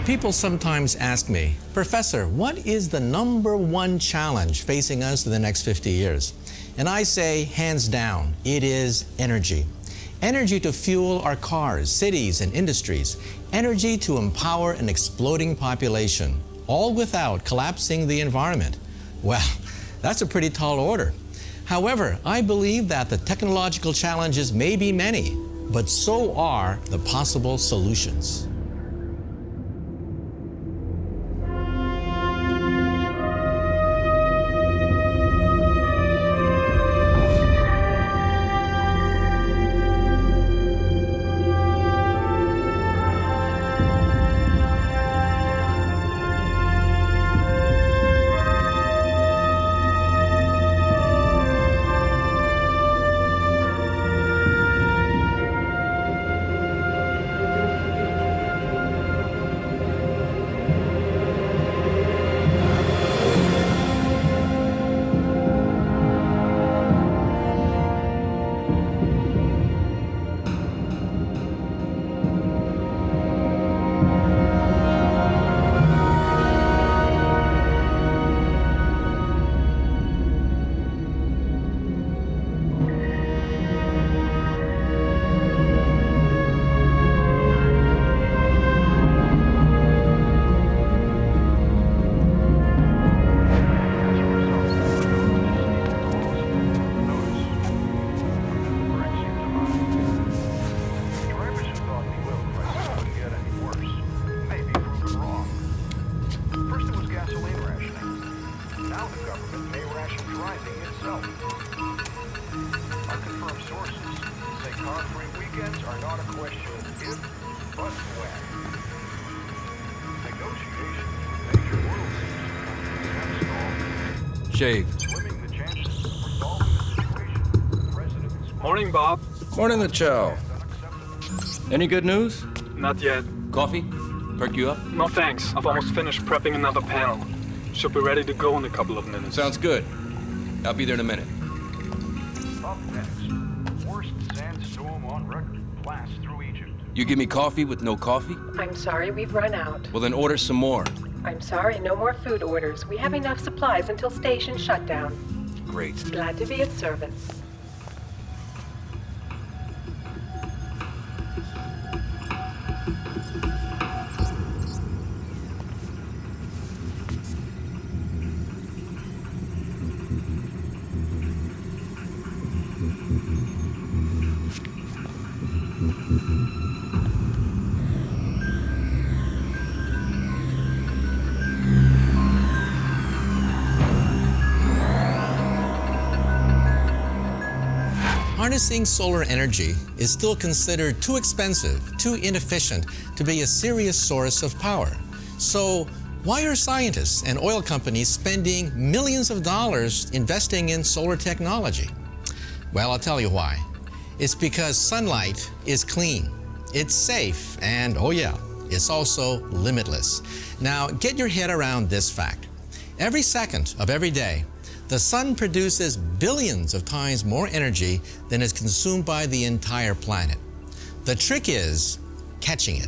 People sometimes ask me, Professor, what is the #1 challenge facing us in the next 50 years? And I say, hands down, it is energy. Energy to fuel our cars, cities, and industries. Energy to empower an exploding population, all without collapsing the environment. Well, that's a pretty tall order. However, I believe that the technological challenges may be many, but so are the possible solutions. Shave. Morning, Bob. Morning, the chow. Any good news? Not yet. Coffee? Perk you up? No thanks. I've almost finished prepping another panel. Should be ready to go in a couple of minutes. Sounds good. I'll be there in a minute. Up next, worst sandstorm on record blasts through Egypt. You give me coffee with no coffee? I'm sorry, we've run out. Well, then order some more. I'm sorry, no more food orders. We have enough supplies until station shutdown. Great. Glad to be of service. Harnessing solar energy is still considered too expensive, too inefficient to be a serious source of power. So why are scientists and oil companies spending millions of dollars investing in solar technology? Well, I'll tell you why. It's because sunlight is clean, it's safe, and oh yeah, it's also limitless. Now, get your head around this fact. Every second of every day, the sun produces billions of times more energy than is consumed by the entire planet. The trick is catching it.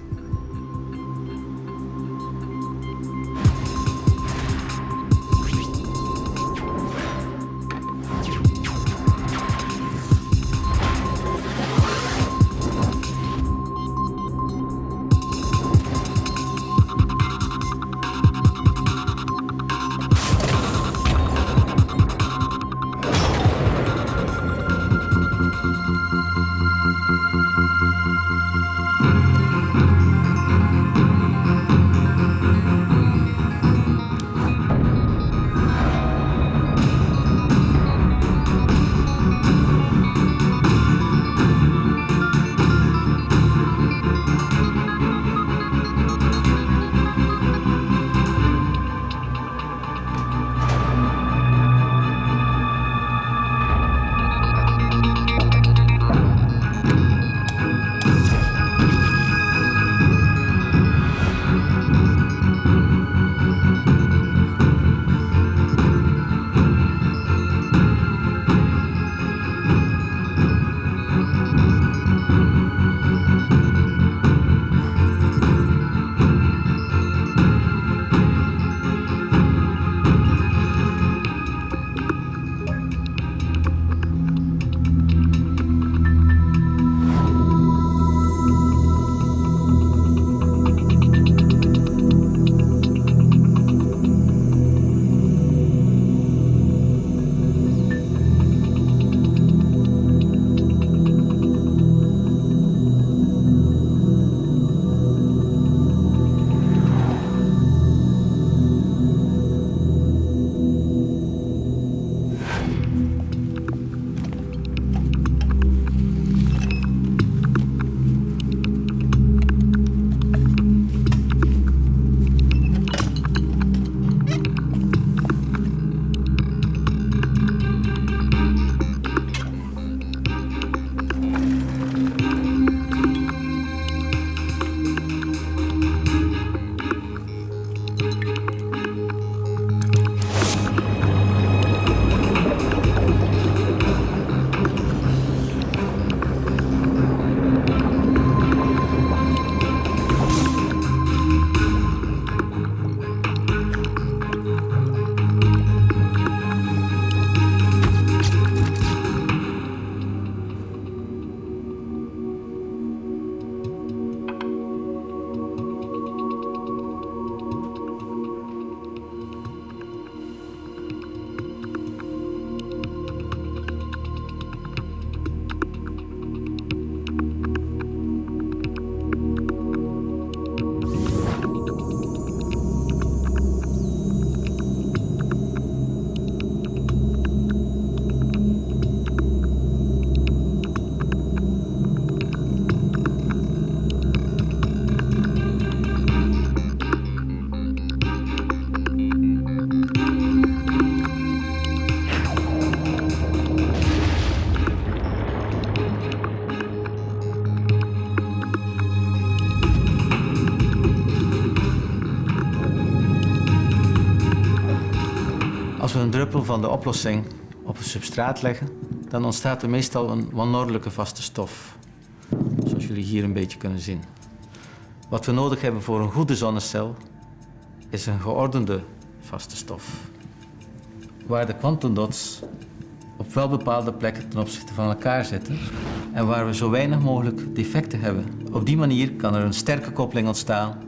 Als we een druppel van de oplossing op een substraat leggen, dan ontstaat er meestal een wanordelijke vaste stof. Zoals jullie hier een beetje kunnen zien. Wat we nodig hebben voor een goede zonnecel is een geordende vaste stof. Waar de quantumdots op wel bepaalde plekken ten opzichte van elkaar zitten en waar we zo weinig mogelijk defecten hebben. Op die manier kan er een sterke koppeling ontstaan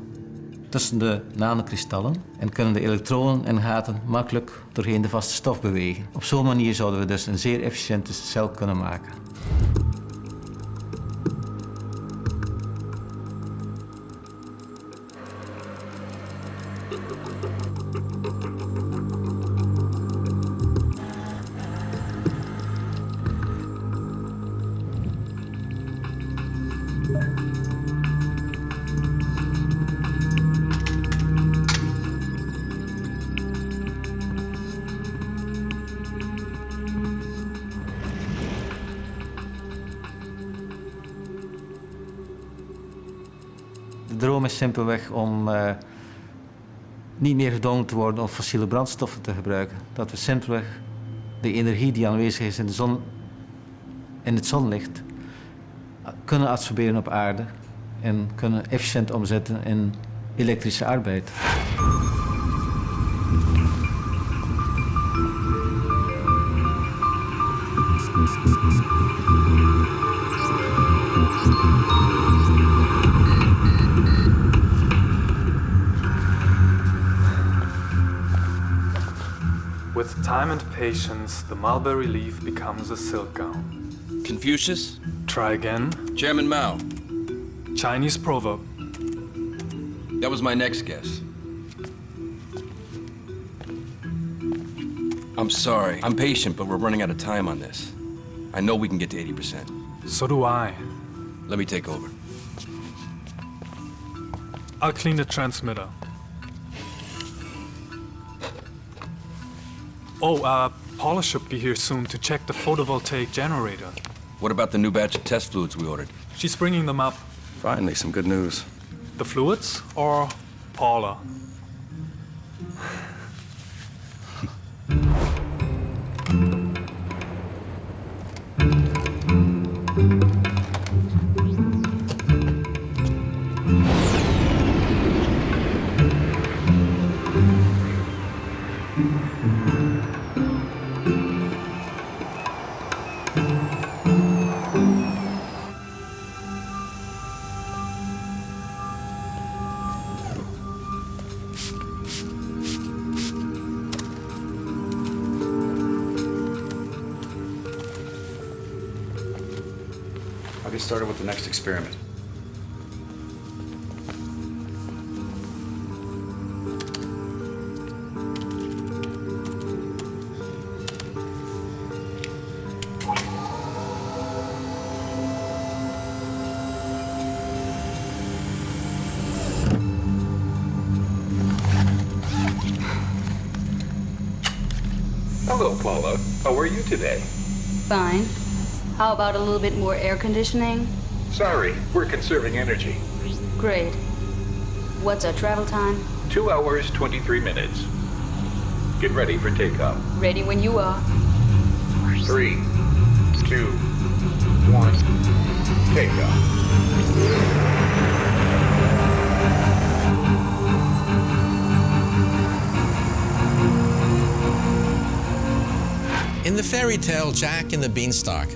tussen de nanokristallen en kunnen de elektronen en gaten makkelijk doorheen de vaste stof bewegen. Op zo'n manier zouden we dus een zeer efficiënte cel kunnen maken. De droom is simpelweg om niet meer gedwongen te worden om fossiele brandstoffen te gebruiken. Dat we simpelweg de energie die aanwezig is in het zonlicht kunnen absorberen op aarde en kunnen efficiënt omzetten in elektrische arbeid. With time and patience, the mulberry leaf becomes a silk gown. Confucius? Try again. Chairman Mao. Chinese proverb. That was my next guess. I'm sorry. I'm patient, but we're running out of time on this. I know we can get to 80%. So do I. Let me take over. I'll clean the transmitter. Oh, Paula should be here soon to check the photovoltaic generator. What about the new batch of test fluids we ordered? She's bringing them up. Finally, some good news. The fluids or Paula? I'll get started with the next experiment. Hello, Paula. How are you today? Fine. How about a little bit more air conditioning? Sorry, we're conserving energy. Great. What's our travel time? 2 hours, 23 minutes. Get ready for takeoff. Ready when you are. 3, 2, 1, takeoff. In the fairy tale Jack and the Beanstalk,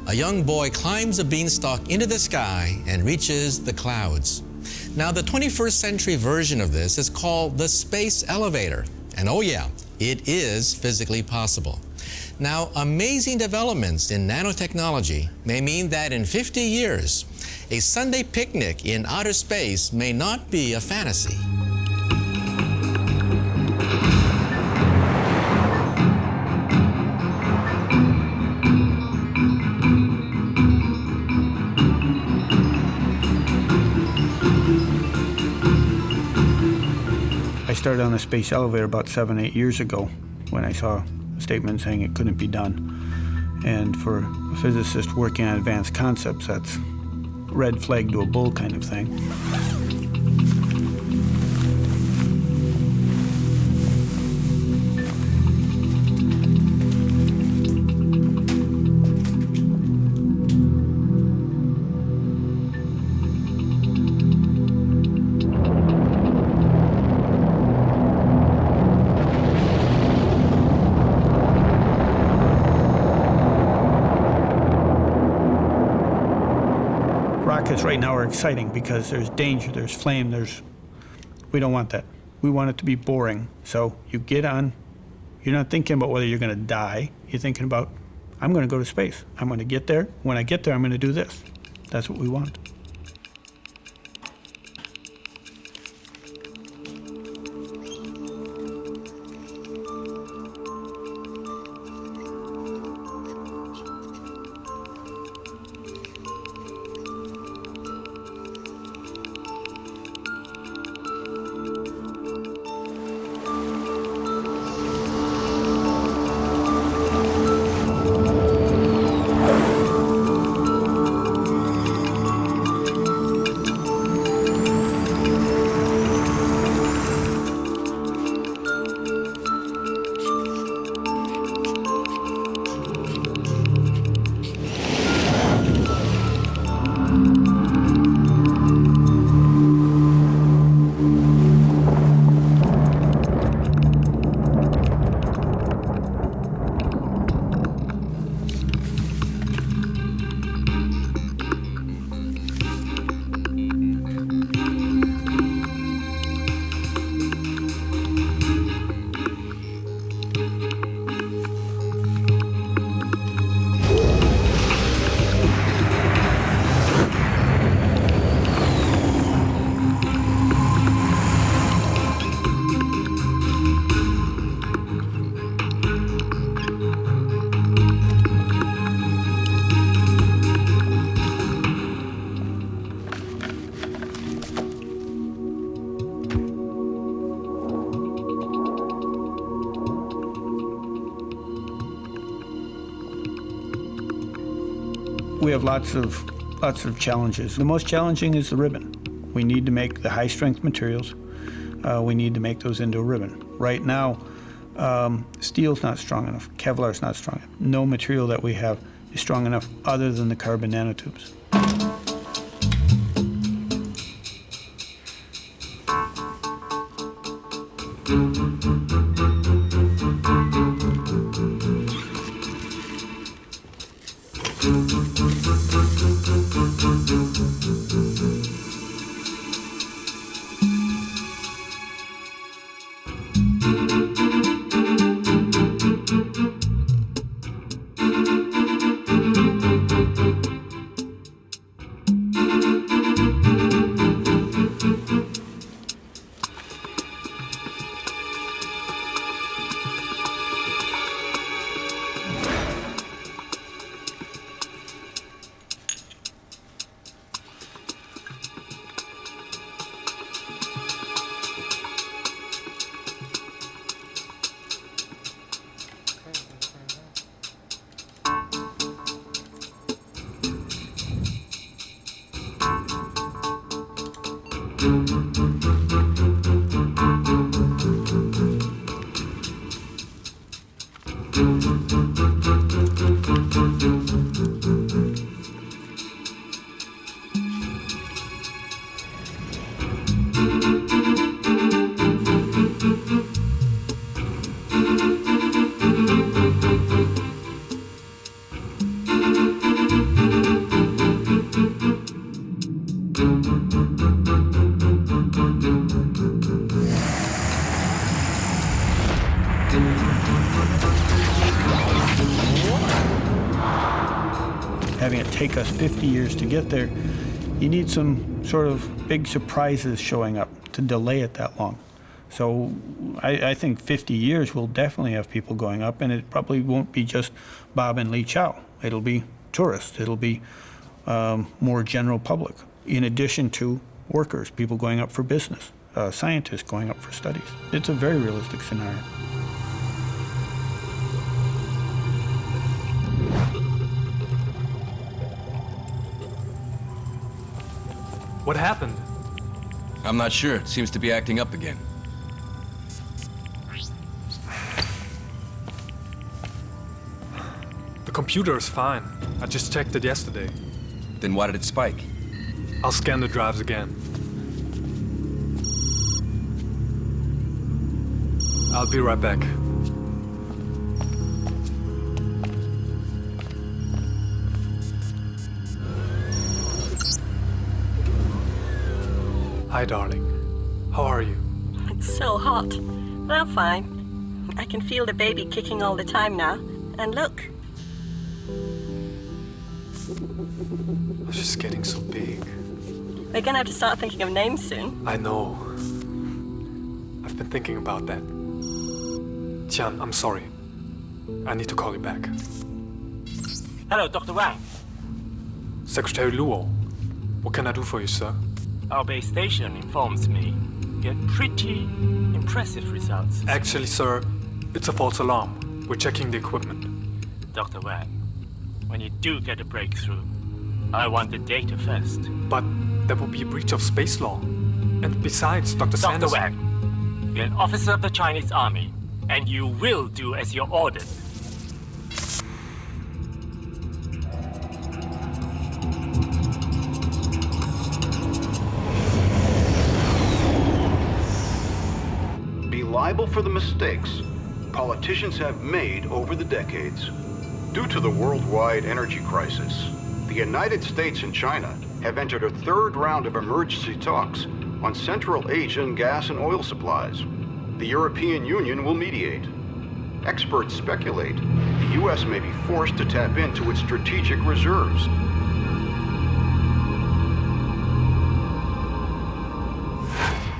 a young boy climbs a beanstalk into the sky and reaches the clouds. Now, the 21st century version of this is called the space elevator. And oh yeah, it is physically possible. Now, amazing developments in nanotechnology may mean that in 50 years, a Sunday picnic in outer space may not be a fantasy. I started on a space elevator about 7-8 years ago when I saw a statement saying it couldn't be done. And for a physicist working on advanced concepts, that's red flag to a bull kind of thing. rockets right now are exciting because there's danger, there's flame, we don't want that. We want it to be boring. So you get on, you're not thinking about whether you're going to die. You're thinking about, I'm going to go to space. I'm going to get there. When I get there, I'm going to do this. That's what we want. We have lots of challenges. The most challenging is the ribbon. We need to make the high-strength materials. We need to make those into a ribbon. Right now, steel's not strong enough. Kevlar's not strong enough. No material that we have is strong enough other than the carbon nanotubes. Having it take us 50 years to get there, you need some sort of big surprises showing up to delay it that long. So I think 50 years we'll definitely have people going up, and it probably won't be just Bob and Lee Chow. It'll be tourists. It'll be more general public, in addition to workers, people going up for business, scientists going up for studies. It's a very realistic scenario. What happened? I'm not sure. It seems to be acting up again. The computer is fine. I just checked it yesterday. Then why did it spike? I'll scan the drives again. I'll be right back. Hi, darling. How are you? It's so hot. But I'm fine. I can feel the baby kicking all the time now. And look. She's getting so big. We're gonna have to start thinking of names soon. I know. I've been thinking about that. Tian, I'm sorry. I need to call you back. Hello, Dr. Wang. Secretary Luo, what can I do for you, sir? Our base station informs me you get pretty impressive results. Actually, sir, it's a false alarm. We're checking the equipment. Dr. Wang, when you do get a breakthrough, I want the data first. But that would be a breach of space law. And besides, Dr. Sanders... Dr. Wang, you're an officer of the Chinese army, and you will do as you're ordered. Be liable for the mistakes politicians have made over the decades. Due to the worldwide energy crisis, the United States and China have entered a third round of emergency talks on Central Asian gas and oil supplies. The European Union will mediate. Experts speculate the U.S. may be forced to tap into its strategic reserves.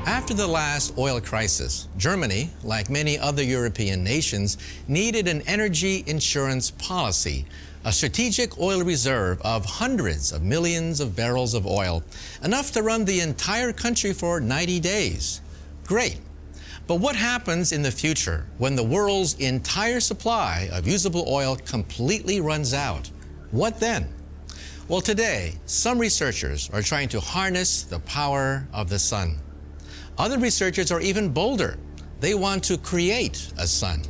After the last oil crisis, Germany, like many other European nations, needed an energy insurance policy, a strategic oil reserve of hundreds of millions of barrels of oil, enough to run the entire country for 90 days. Great. But what happens in the future when the world's entire supply of usable oil completely runs out? What then? Well, today, some researchers are trying to harness the power of the sun. Other researchers are even bolder. They want to create a sun.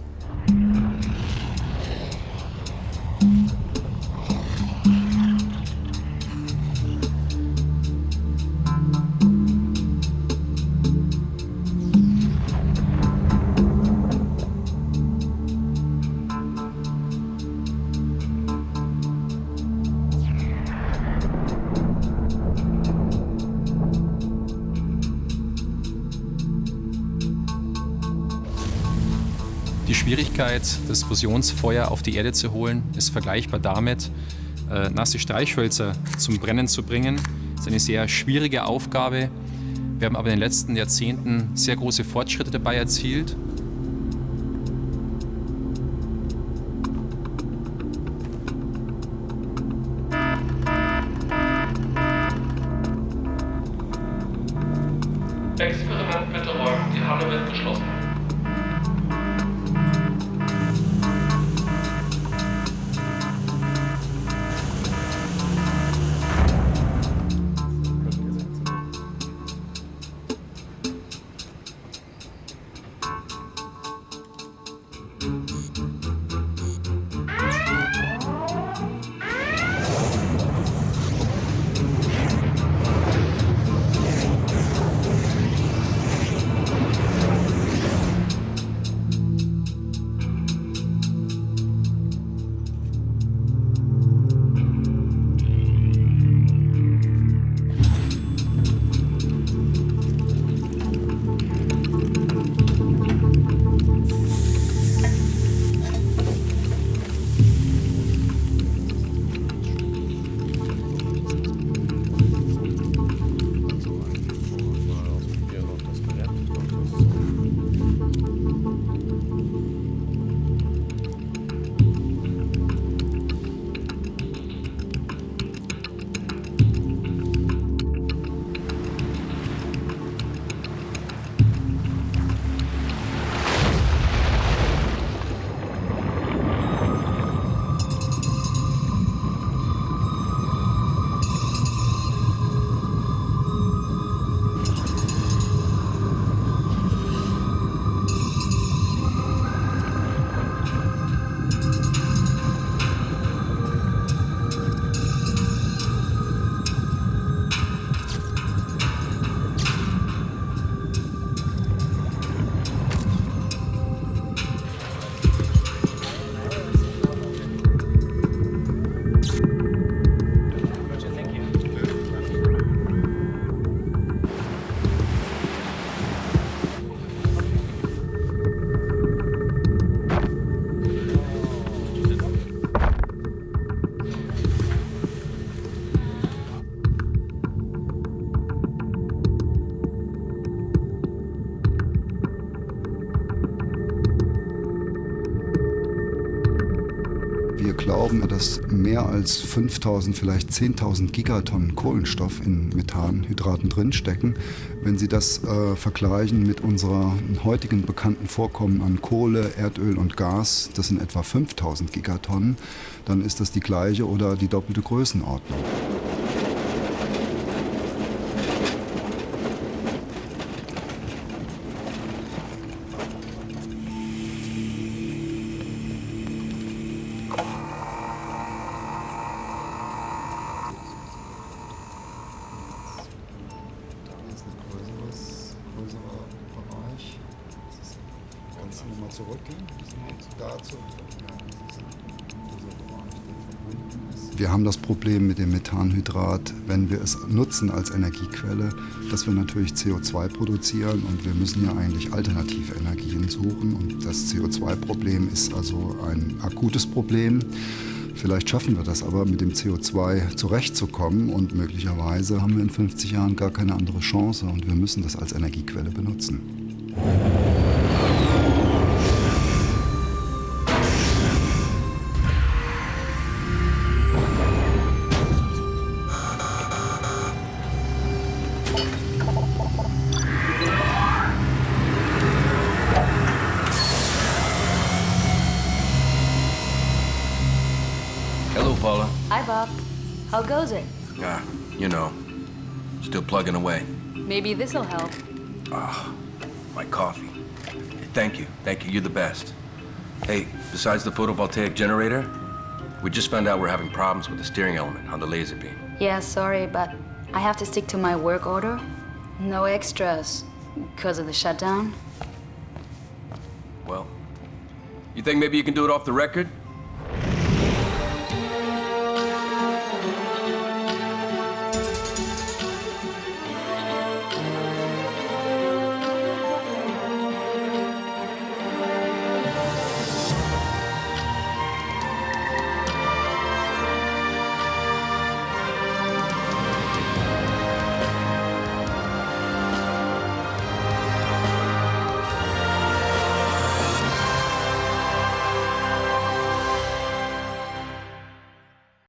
Die Schwierigkeit, das Fusionsfeuer auf die Erde zu holen, ist vergleichbar damit, nasse Streichhölzer zum Brennen zu bringen. Das ist eine sehr schwierige Aufgabe. Wir haben aber in den letzten Jahrzehnten sehr große Fortschritte dabei erzielt. Experiment bitte räumen, die Halle wird geschlossen. glauben, dass mehr als 5000, vielleicht 10.000 Gigatonnen Kohlenstoff in Methanhydraten drinstecken. Wenn Sie das vergleichen mit unserer heutigen bekannten Vorkommen an Kohle, Erdöl und Gas, das sind etwa 5000 Gigatonnen, dann ist das die gleiche oder die doppelte Größenordnung. Wir haben das Problem mit dem Methanhydrat, wenn wir es nutzen als Energiequelle, dass wir natürlich CO2 produzieren und wir müssen ja eigentlich alternative Energien suchen. Und das CO2-Problem ist also ein akutes Problem. Vielleicht schaffen wir das aber, mit dem CO2 zurechtzukommen und möglicherweise haben wir in 50 Jahren gar keine andere Chance und wir müssen das als Energiequelle benutzen. Hello, Paula. Hi, Bob. How goes it? You know, still plugging away. Maybe this'll help. My coffee. Thank you. You're the best. Hey, besides the photovoltaic generator, we just found out we're having problems with the steering element on the laser beam. Yeah, sorry, but I have to stick to my work order. No extras because of the shutdown. Well, you think maybe you can do it off the record?